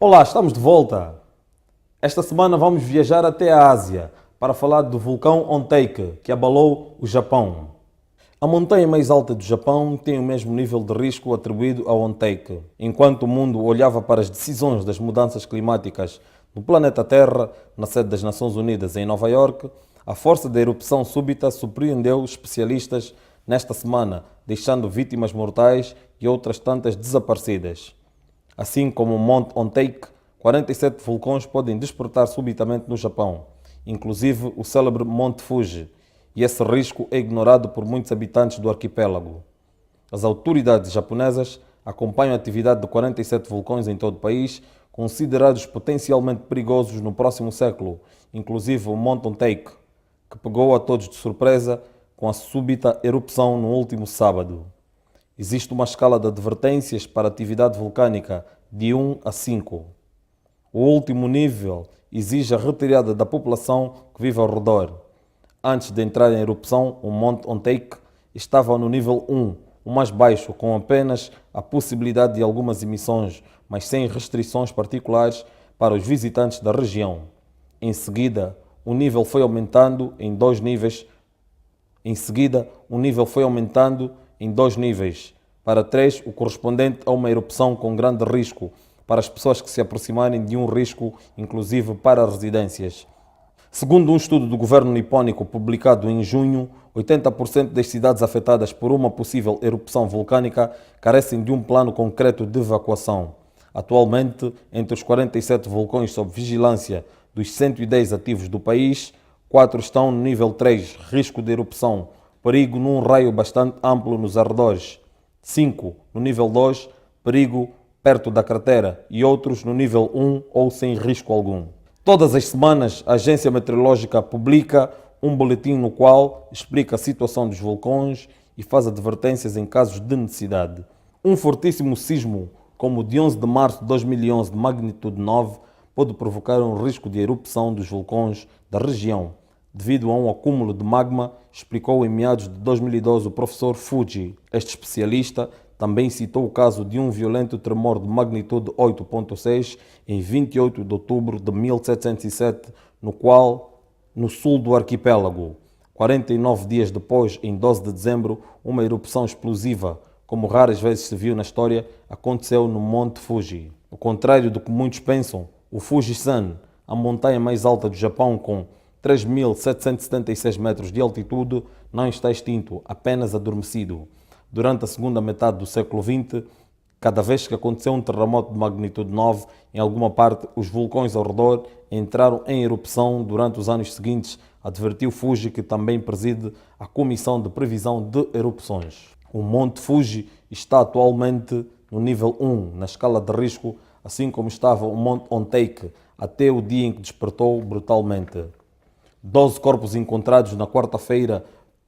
Olá, estamos de volta. Esta semana vamos viajar até a Ásia para falar do vulcão Onteik, que abalou o Japão. A montanha mais alta do Japão tem o mesmo nível de risco atribuído a Onteik. Enquanto o mundo olhava para as decisões das mudanças climáticas no planeta Terra, na sede das Nações Unidas em Nova York, a força da erupção súbita surpreendeu especialistas nesta semana, deixando vítimas mortais e outras tantas desaparecidas. Assim como o Monte Onteik, 47 vulcões podem despertar subitamente no Japão, inclusive o célebre Monte Fuji, e esse risco é ignorado por muitos habitantes do arquipélago. As autoridades japonesas acompanham a atividade de 47 vulcões em todo o país, considerados potencialmente perigosos no próximo século, inclusive o Monte Onteik, que pegou a todos de surpresa com a súbita erupção no último sábado. Existe uma escala de advertências para a atividade vulcânica de 1 a 5. O último nível exige a retirada da população que vive ao redor. Antes de entrar em erupção, o Monte Onteik estava no nível 1, o mais baixo, com apenas a possibilidade de algumas emissões, mas sem restrições particulares para os visitantes da região. Em seguida, o nível foi aumentando em dois níveis. Para 3, o correspondente a uma erupção com grande risco para as pessoas que se aproximarem de um risco inclusive para residências. Segundo um estudo do governo nipônico publicado em junho, 80% das cidades afetadas por uma possível erupção vulcânica carecem de um plano concreto de evacuação. Atualmente, entre os 47 vulcões sob vigilância dos 110 ativos do país, 4 estão no nível 3, risco de erupção, perigo num raio bastante amplo nos arredores, 5 no nível 2, perigo perto da cratera, e outros no nível 1 ou sem risco algum. Todas as semanas, a Agência Meteorológica publica um boletim no qual explica a situação dos vulcões e faz advertências em casos de necessidade. Um fortíssimo sismo, como o de 11 de março de 2011 de magnitude 9, pode provocar um risco de erupção dos vulcões da região, devido a um acúmulo de magma, explicou em meados de 2012 o professor Fujii. Este especialista também citou o caso de um violento tremor de magnitude 8.6 em 28 de outubro de 1707, no sul do arquipélago. 49 dias depois, em 12 de dezembro, uma erupção explosiva, como raras vezes se viu na história, aconteceu no Monte Fuji. Ao contrário do que muitos pensam, o Fujisan, a montanha mais alta do Japão com 3.776 metros de altitude, não está extinto, apenas adormecido. Durante a segunda metade do século XX, cada vez que aconteceu um terremoto de magnitude 9 em alguma parte, os vulcões ao redor entraram em erupção durante os anos seguintes, advertiu Fuji, que também preside a Comissão de Previsão de Erupções. O Monte Fuji está atualmente no nível 1 na escala de risco, assim como estava o Monte Onteik até o dia em que despertou brutalmente. 12 corpos encontrados na quarta-feira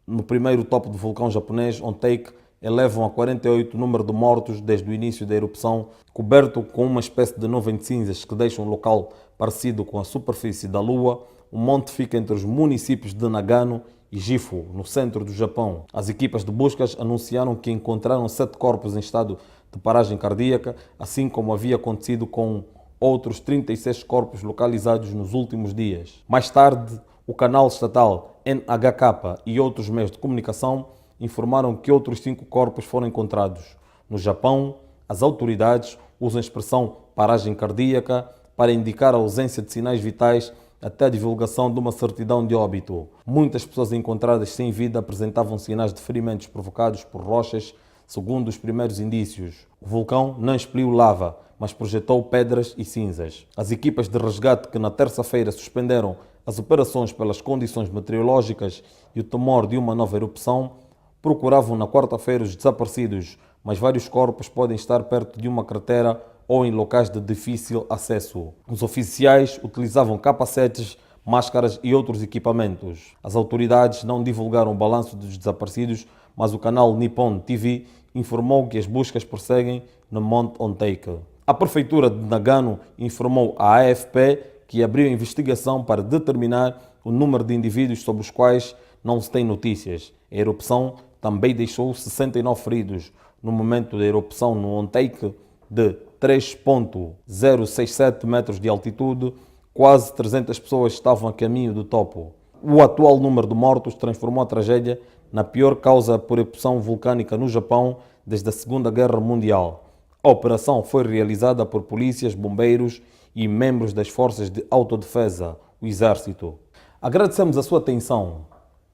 no primeiro topo do vulcão japonês Onteik elevam a 48 o número de mortos desde o início da erupção, coberto com uma espécie de nuvem de cinzas que deixa um local parecido com a superfície da Lua. O monte fica entre os municípios de Nagano e Gifu, no centro do Japão. As equipas de buscas anunciaram que encontraram 7 corpos em estado de paragem cardíaca, assim como havia acontecido com outros 36 corpos localizados nos últimos dias. Mais tarde, o canal estatal NHK e outros meios de comunicação informaram que outros 5 corpos foram encontrados. No Japão, as autoridades usam a expressão paragem cardíaca para indicar a ausência de sinais vitais até a divulgação de uma certidão de óbito. Muitas pessoas encontradas sem vida apresentavam sinais de ferimentos provocados por rochas, segundo os primeiros indícios. O vulcão não expeliu lava, mas projetou pedras e cinzas. As equipas de resgate que na terça-feira suspenderam as operações pelas condições meteorológicas e o temor de uma nova erupção procuravam na quarta-feira os desaparecidos, mas vários corpos podem estar perto de uma cratera ou em locais de difícil acesso. Os oficiais utilizavam capacetes, máscaras e outros equipamentos. As autoridades não divulgaram o balanço dos desaparecidos, mas o canal Nippon TV informou que as buscas prosseguem no Monte Onteik. A prefeitura de Nagano informou à AFP que abriu investigação para determinar o número de indivíduos sobre os quais não se tem notícias. A erupção também deixou 69 feridos. No momento da erupção no Onteik, de 3,067 metros de altitude, quase 300 pessoas estavam a caminho do topo. O atual número de mortos transformou a tragédia na pior causa por erupção vulcânica no Japão desde a Segunda Guerra Mundial. A operação foi realizada por polícias, bombeiros e membros das forças de autodefesa, o Exército. Agradecemos a sua atenção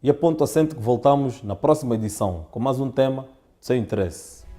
e aponto assente que voltamos na próxima edição com mais um tema de seu interesse.